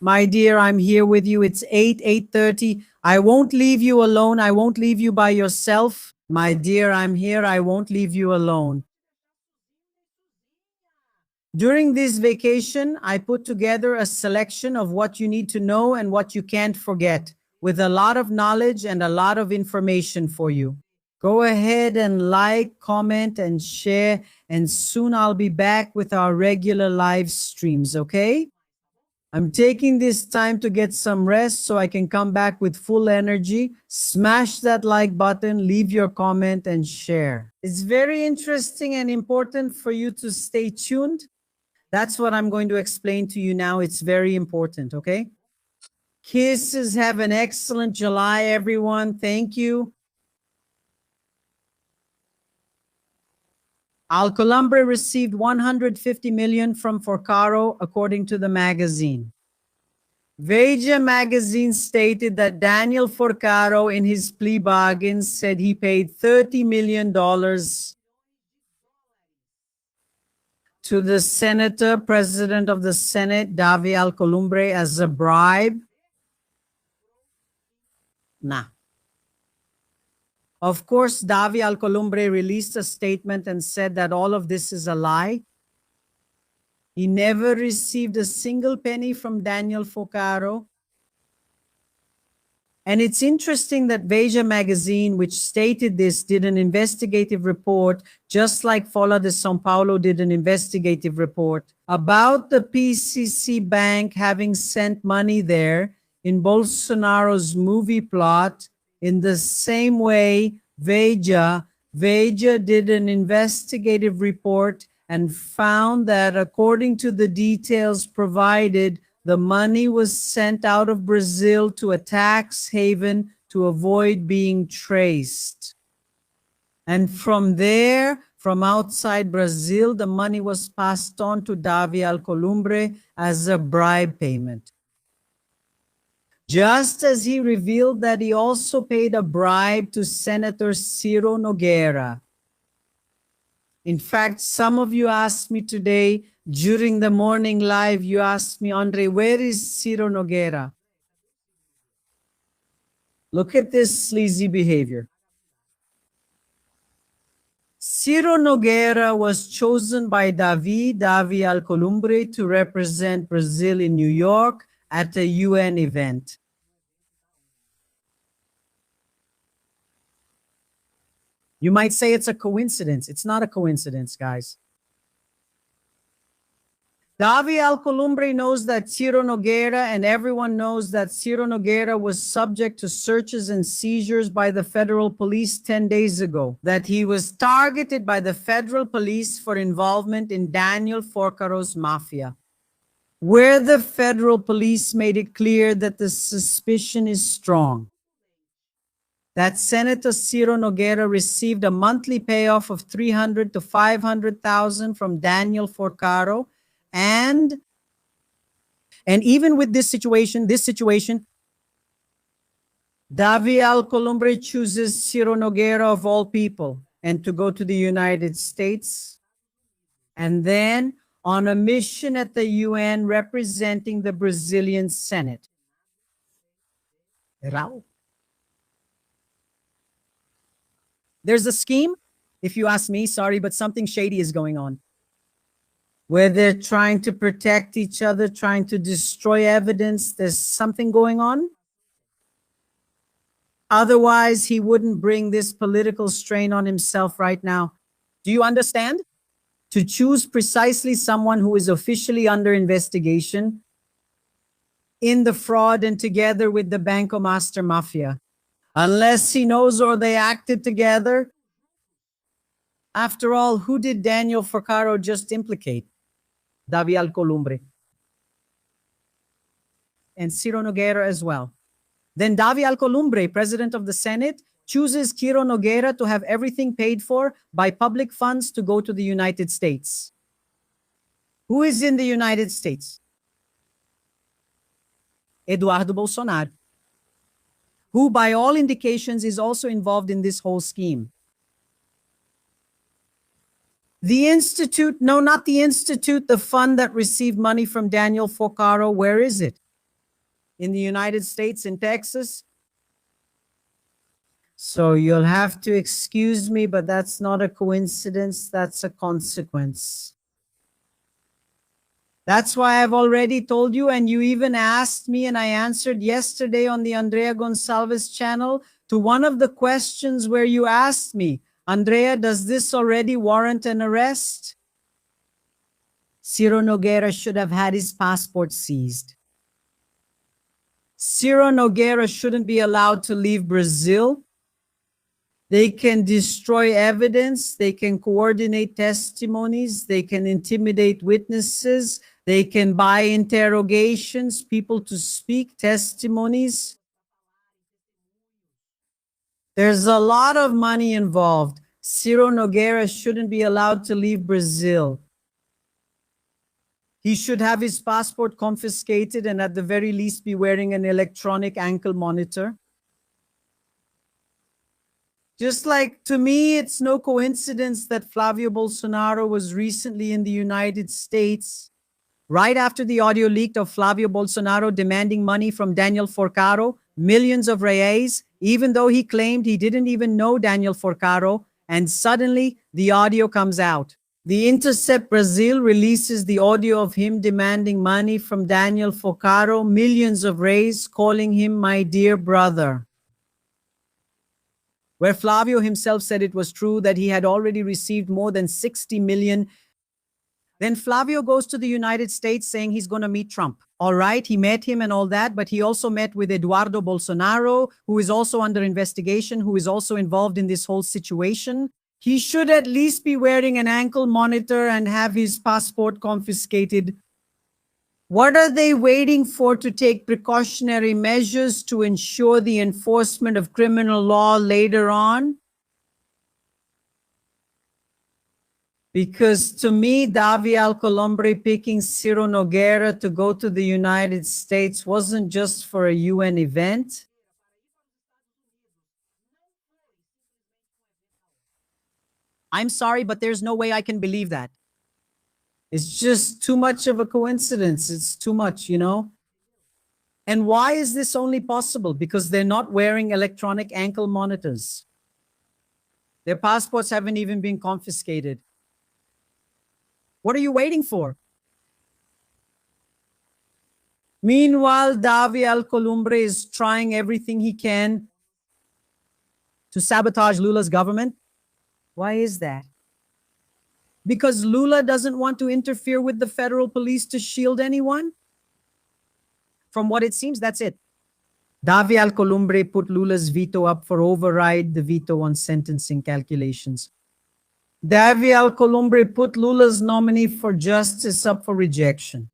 My dear, I'm here with you. It's 8:30. I won't leave you alone. I won't leave you by yourself. My dear, I'm here. I won't leave you alone. During this vacation, I put together a selection of what you need to know and what you can't forget, with a lot of knowledge and a lot of information for you. Go ahead and like, comment, and share, and soon I'll be back with our regular live streams, okay? I'm taking this time to get some rest so I can come back with full energy. Smash that like button, leave your comment, and share. It's very interesting and important for you to stay tuned. That's what I'm going to explain to you now. It's very important, okay? Kisses. Have an excellent July, everyone. Thank you. Alcolumbre received 150 million from Vorcaro, according to the magazine. Veja magazine stated that Daniel Vorcaro, in his plea bargain, said he paid $30 million to the senator, president of the Senate, Davi Alcolumbre, as a bribe. Nah. Of course, Davi Alcolumbre released a statement and said that all of this is a lie. He never received a single penny from Daniel Vorcaro. And it's interesting that Veja magazine, which stated this, did an investigative report, just like Folha de São Paulo did an investigative report about the PCC Bank having sent money there in Bolsonaro's movie plot. In the same way, Veja did an investigative report and found that, according to the details provided, the money was sent out of Brazil to a tax haven to avoid being traced. And from there, from outside Brazil, the money was passed on to Davi Alcolumbre as a bribe payment. Just as he revealed that he also paid a bribe to Senator Ciro Nogueira. In fact, some of you asked me today, during the morning live, you asked me, Andre, where is Ciro Nogueira? Look at this sleazy behavior. Ciro Nogueira was chosen by Davi Alcolumbre to represent Brazil in New York at a UN event. You might say it's a coincidence. It's not a coincidence, guys. Davi Alcolumbre knows that Ciro Nogueira, and everyone knows that Ciro Nogueira was subject to searches and seizures by the federal police 10 days ago, that he was targeted by the federal police for involvement in Daniel Vorcaro's mafia, where the federal police made it clear that the suspicion is strong that Senator Ciro Nogueira received a monthly payoff of $300,000 to $500,000 from Daniel Vorcaro. And even with this situation, Davi Alcolumbre chooses Ciro Nogueira, of all people, and to go to the United States, and then on a mission at the UN representing the Brazilian Senate. Raul. There's a scheme, if you ask me, sorry, but something shady is going on, where they're trying to protect each other, trying to destroy evidence. There's something going on. Otherwise, he wouldn't bring this political strain on himself right now. Do you understand? To choose precisely someone who is officially under investigation in the fraud and together with the Banco Master Mafia. Unless he knows or they acted together. After all, who did Daniel Vorcaro just implicate? Davi Alcolumbre. And Ciro Nogueira as well. Then Davi Alcolumbre, president of the Senate, chooses Ciro Nogueira to have everything paid for by public funds to go to the United States. Who is in the United States? Eduardo Bolsonaro, who by all indications is also involved in this whole scheme. The institute, no, not the institute, the fund that received money from Daniel Vorcaro, where is it? in the United States, in Texas. So you'll have to excuse me, but that's not a coincidence, that's a consequence. That's why I've already told you, and you even asked me, and I answered yesterday on the Andrea Gonçalves channel to one of the questions where you asked me, Andrea, does this already warrant an arrest? Ciro Nogueira should have had his passport seized. Ciro Nogueira shouldn't be allowed to leave Brazil. They can destroy evidence, they can coordinate testimonies, they can intimidate witnesses, they can buy interrogations, people to speak, testimonies. There's a lot of money involved. Ciro Nogueira shouldn't be allowed to leave Brazil. He should have his passport confiscated and at the very least be wearing an electronic ankle monitor. Just like, to me, it's no coincidence that Flavio Bolsonaro was recently in the United States, right after the audio leaked of Flavio Bolsonaro demanding money from Daniel Vorcaro, millions of reais, even though he claimed he didn't even know Daniel Vorcaro, and suddenly the audio comes out. The Intercept Brazil releases the audio of him demanding money from Daniel Vorcaro, millions of reais, calling him my dear brother, where Flavio himself said it was true that he had already received more than 60 million. Then Flavio goes to the United States saying he's going to meet Trump. All right, he met him and all that, but he also met with Eduardo Bolsonaro, who is also under investigation, who is also involved in this whole situation. He should at least be wearing an ankle monitor and have his passport confiscated. What are they waiting for to take precautionary measures to ensure the enforcement of criminal law later on? Because to me, Davi Alcolumbre picking Ciro Nogueira to go to the United States wasn't just for a UN event. I'm sorry, but there's no way I can believe that. It's just too much of a coincidence. It's too much, you know? And why is this only possible? Because they're not wearing electronic ankle monitors. Their passports haven't even been confiscated. What are you waiting for? Meanwhile, Davi Alcolumbre is trying everything he can to sabotage Lula's government. Why is that? Because Lula doesn't want to interfere with the federal police to shield anyone? From what it seems, that's it. Davi Alcolumbre put Lula's veto up for override the veto on sentencing calculations. Davi Alcolumbre put Lula's nominee for justice up for rejection.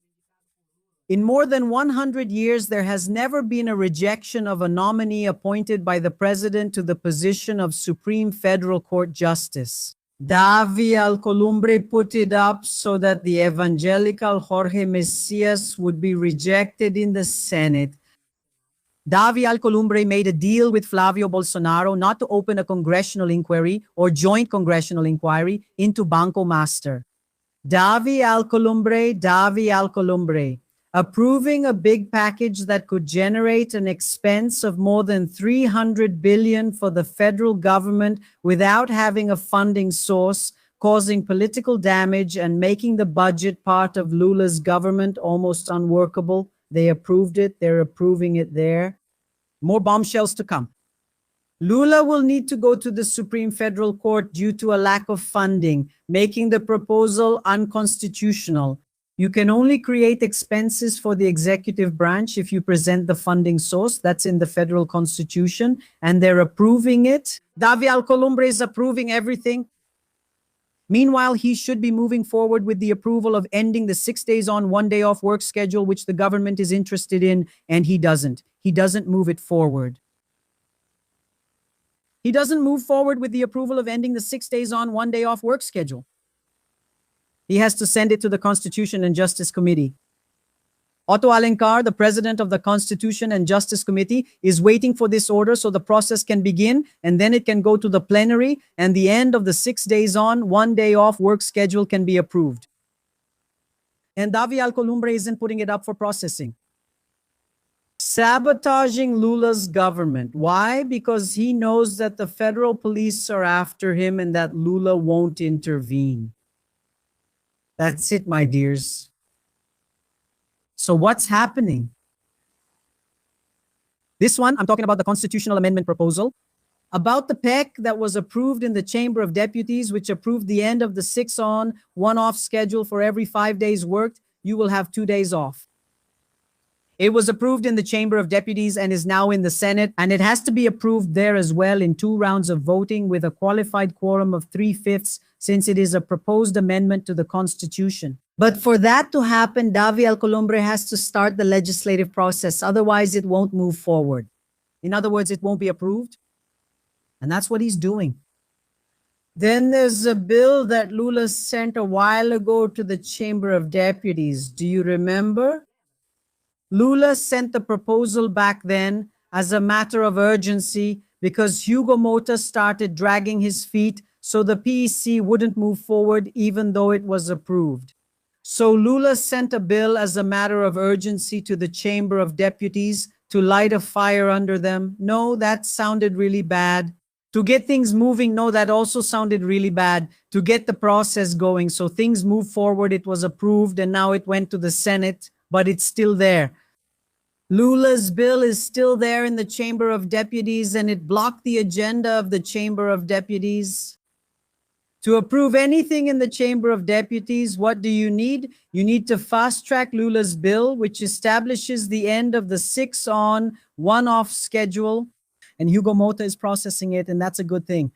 In more than 100 years, there has never been a rejection of a nominee appointed by the president to the position of Supreme Federal Court Justice. Davi Alcolumbre put it up so that the evangelical Jorge Messias would be rejected in the Senate. Davi Alcolumbre made a deal with Flavio Bolsonaro not to open a congressional inquiry or joint congressional inquiry into Banco Master. Davi Alcolumbre, approving a big package that could generate an expense of more than 300 billion for the federal government without having a funding source, causing political damage and making the budget part of Lula's government almost unworkable. They approved it. They're approving it there. More bombshells to come. Lula will need to go to the Supreme Federal Court due to a lack of funding, making the proposal unconstitutional. You can only create expenses for the executive branch if you present the funding source. That's in the federal constitution, and they're approving it. Davi Alcolumbre is approving everything. Meanwhile, he should be moving forward with the approval of ending the 6 days on, 1 day off work schedule, which the government is interested in, and he doesn't. He doesn't move it forward. He doesn't move forward with the approval of ending the 6 days on, 1 day off work schedule. He has to send it to the Constitution and Justice Committee. Otto Alencar, the president of the Constitution and Justice Committee, is waiting for this order so the process can begin, and then it can go to the plenary, and the end of the 6 days on, 1 day off work schedule can be approved. And Davi Alcolumbre isn't putting it up for processing. sabotaging Lula's government. Why? Because he knows that the federal police are after him and that Lula won't intervene. That's it, my dears. So what's happening? This one, I'm talking about the constitutional amendment proposal. About the PEC that was approved in the Chamber of Deputies, which approved the end of the 6 on, 1 off schedule for every 5 days worked, you will have 2 days off. It was approved in the Chamber of Deputies and is now in the Senate, and it has to be approved there as well in 2 rounds of voting with a qualified quorum of 3/5, since it is a proposed amendment to the Constitution. But for that to happen, Davi Alcolumbre has to start the legislative process. Otherwise, it won't move forward. In other words, it won't be approved. And that's what he's doing. Then there's a bill that Lula sent a while ago to the Chamber of Deputies. Do you remember? Lula sent the proposal back then as a matter of urgency because Hugo Mota started dragging his feet, so the PEC wouldn't move forward even though it was approved. So Lula sent a bill as a matter of urgency to the Chamber of Deputies to light a fire under them. No, that sounded really bad. To get things moving, no, that also sounded really bad. To get the process going, so things move forward, it was approved, and now it went to the Senate, but it's still there. Lula's bill is still there in the Chamber of Deputies, and it blocked the agenda of the Chamber of Deputies. To approve anything in the Chamber of Deputies, what do you need? You need to fast-track Lula's bill, which establishes the end of the 6 on, 1 off schedule. And Hugo Mota is processing it, and that's a good thing.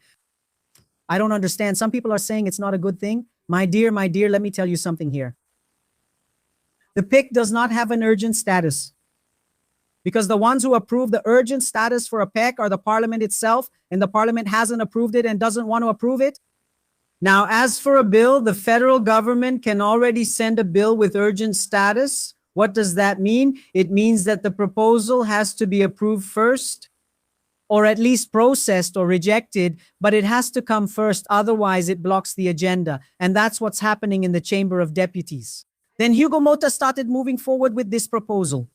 I don't understand. Some people are saying it's not a good thing. My dear, let me tell you something here. The PIC does not have an urgent status, because the ones who approve the urgent status for a PEC are the parliament itself, and the parliament hasn't approved it and doesn't want to approve it. Now, as for a bill, the federal government can already send a bill with urgent status. What does that mean? It means that the proposal has to be approved first, or at least processed or rejected, but it has to come first, otherwise it blocks the agenda. And that's what's happening in the Chamber of Deputies. Then Hugo Mota started moving forward with this proposal.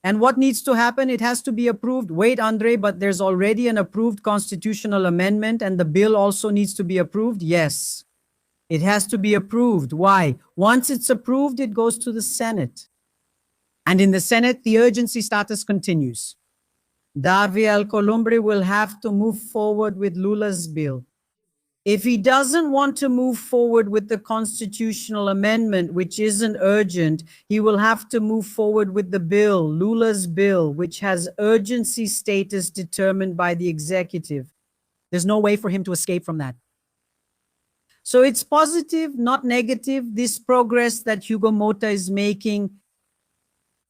And what needs to happen? It has to be approved. Wait, Andre, but there's already an approved constitutional amendment and the bill also needs to be approved? Yes, it has to be approved. Why? Once it's approved, it goes to the Senate. And in the Senate, the urgency status continues. Davi Alcolumbre will have to move forward with Lula's bill. If he doesn't want to move forward with the constitutional amendment, which isn't urgent, he will have to move forward with the bill, Lula's bill, which has urgency status determined by the executive. There's no way for him to escape from that. So it's positive, not negative, this progress that Hugo Mota is making.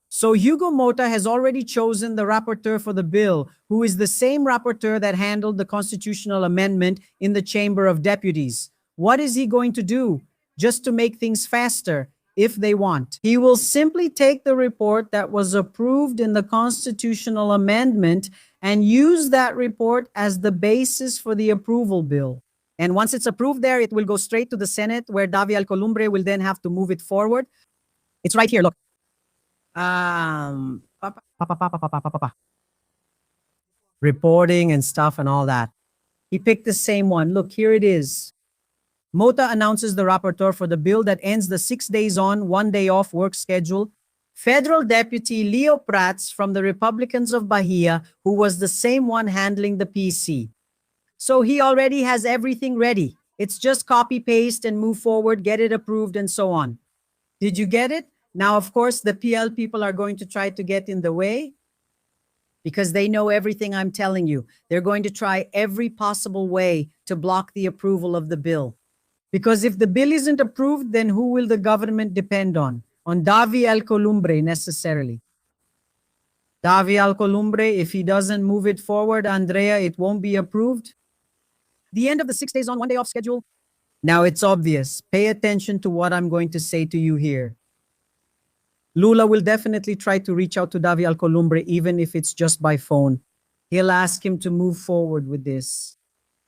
So Hugo Mota has already chosen the rapporteur for the bill, who is the same rapporteur that handled the constitutional amendment in the Chamber of Deputies. What is he going to do? Just to make things faster, if they want. He will simply take the report that was approved in the constitutional amendment and use that report as the basis for the approval bill. And once it's approved there, it will go straight to the Senate, where Davi Alcolumbre will then have to move it forward. It's right here, look. Reporting and stuff and all that. He picked the same one. Look, here it is. Mota announces the rapporteur for the bill that ends the 6 days on, 1 day off work schedule. Federal Deputy Leo Prats from the Republicans of Bahia, who was the same one handling the PC. So he already has everything ready. It's just copy, paste, and move forward, get it approved, and so on. Did you get it? Now, of course, the PL people are going to try to get in the way because they know everything I'm telling you. They're going to try every possible way to block the approval of the bill. Because if the bill isn't approved, then who will the government depend on? On Davi Alcolumbre, necessarily. Davi Alcolumbre, if he doesn't move it forward, Andrea, it won't be approved. The end of the 6 days on, 1 day off schedule. Now, it's obvious. Pay attention to what I'm going to say to you here. Lula will definitely try to reach out to Davi Alcolumbre, even if it's just by phone. He'll ask him to move forward with this.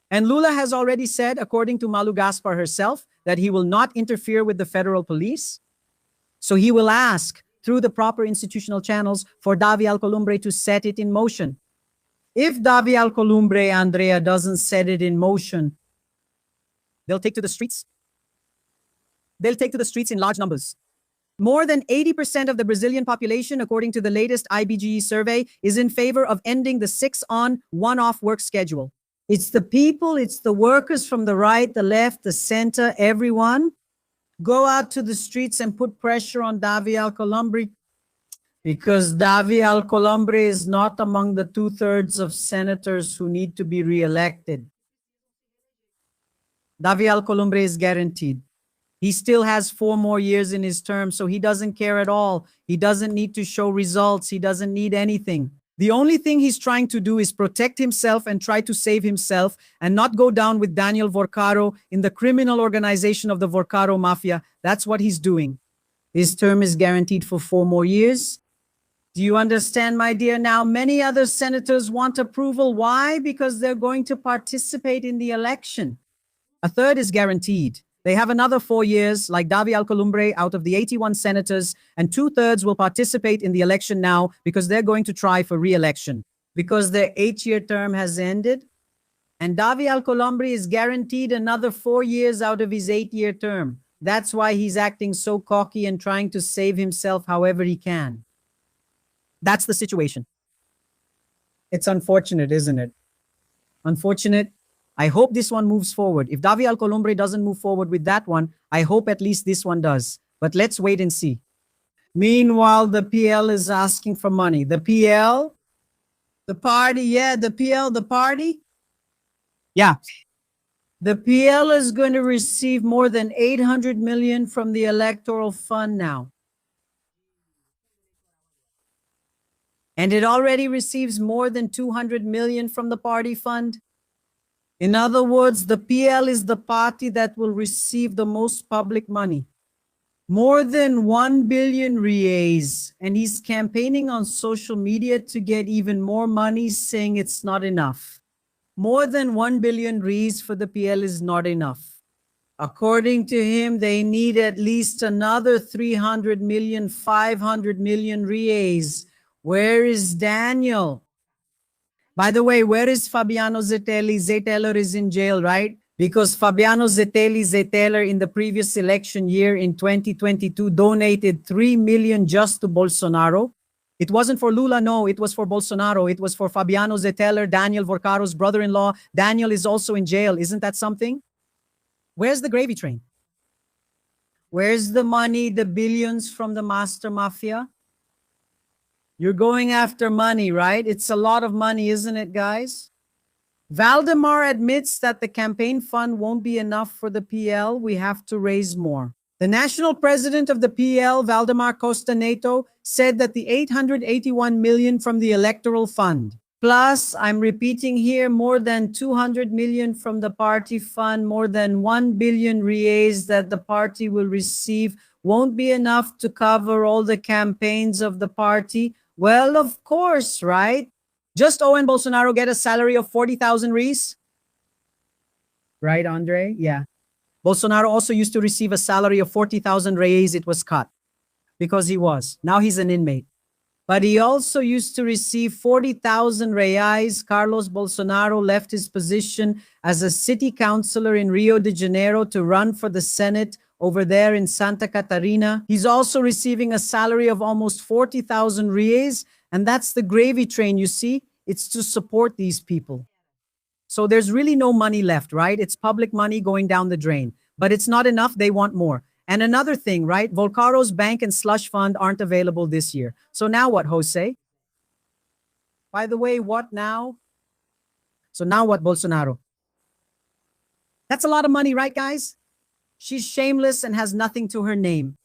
And Lula has already said, according to Malu Gaspar herself, that he will not interfere with the federal police. So he will ask through the proper institutional channels for Davi Alcolumbre to set it in motion. If Davi Alcolumbre, Andrea, doesn't set it in motion, they'll take to the streets. They'll take to the streets in large numbers. More than 80% of the Brazilian population, according to the latest IBGE survey, is in favor of ending the 6-on, 1-off work schedule. It's the people, it's the workers from the right, the left, the center, everyone. Go out to the streets and put pressure on Davi Alcolumbre, because Davi Alcolumbre is not among the 2/3 of senators who need to be reelected. Davi Alcolumbre is guaranteed. He still has 4 more years in his term, so he doesn't care at all. He doesn't need to show results. He doesn't need anything. The only thing he's trying to do is protect himself and try to save himself and not go down with Daniel Vorcaro in the criminal organization of the Vorcaro Mafia. That's what he's doing. His term is guaranteed for 4 more years. Do you understand, my dear? Now, many other senators want approval. Why? Because they're going to participate in the election. A third is guaranteed. They have another 4 years, like Davi Alcolumbre, out of the 81 senators, and 2/3 will participate in the election now because they're going to try for re-election because their 8-year term has ended. And Davi Alcolumbre is guaranteed another 4 years out of his 8-year term. That's why he's acting so cocky and trying to save himself however he can. That's the situation. It's unfortunate, isn't it? Unfortunate. I hope this one moves forward. If Davi Alcolumbre doesn't move forward with that one, I hope at least this one does. But let's wait and see. Meanwhile, the PL is asking for money. The PL? The party, yeah, the PL, the party? Yeah. The PL is going to receive more than 800 million from the electoral fund now. And it already receives more than 200 million from the party fund. In other words, the PL is the party that will receive the most public money. More than 1 billion reais. And he's campaigning on social media to get even more money, saying it's not enough. More than 1 billion reais for the PL is not enough. According to him, they need at least another 300 million, 500 million reais. Where is Daniel? By the way, where is Fabiano Zeteli? Zetteler is in jail, right? Because Fabiano Zetteler in the previous election year in 2022 donated 3 million just to Bolsonaro. It wasn't for Lula, no, it was for Bolsonaro. It was for Fabiano Zetteler, Daniel Vorcaro's brother-in-law. Daniel is also in jail. Isn't that something? Where's the gravy train? Where's the money, the billions from the master mafia? You're going after money, right? It's a lot of money, isn't it, guys? Valdemar admits that the campaign fund won't be enough for the PL. We have to raise more. The national president of the PL, Valdemar Costa Neto, said that the 881 million from the electoral fund, plus, I'm repeating here, more than 200 million from the party fund, more than 1 billion reais that the party will receive, won't be enough to cover all the campaigns of the party. Well, of course, right? Just Owen Bolsonaro get a salary of 40,000 reais? Right, Andre? Yeah. Bolsonaro also used to receive a salary of 40,000 reais. It was cut because he was. Now he's an inmate. But he also used to receive 40,000 reais. Carlos Bolsonaro left his position as a city councilor in Rio de Janeiro to run for the Senate over there in Santa Catarina. He's also receiving a salary of almost 40,000 reais. And that's the gravy train, you see? It's to support these people. So there's really no money left, right? It's public money going down the drain. But it's not enough. They want more. And another thing, right? Volcaro's bank and slush fund aren't available this year. So now what, Jose? By the way, what now? So now what, Bolsonaro? That's a lot of money, right, guys? She's shameless and has nothing to her name.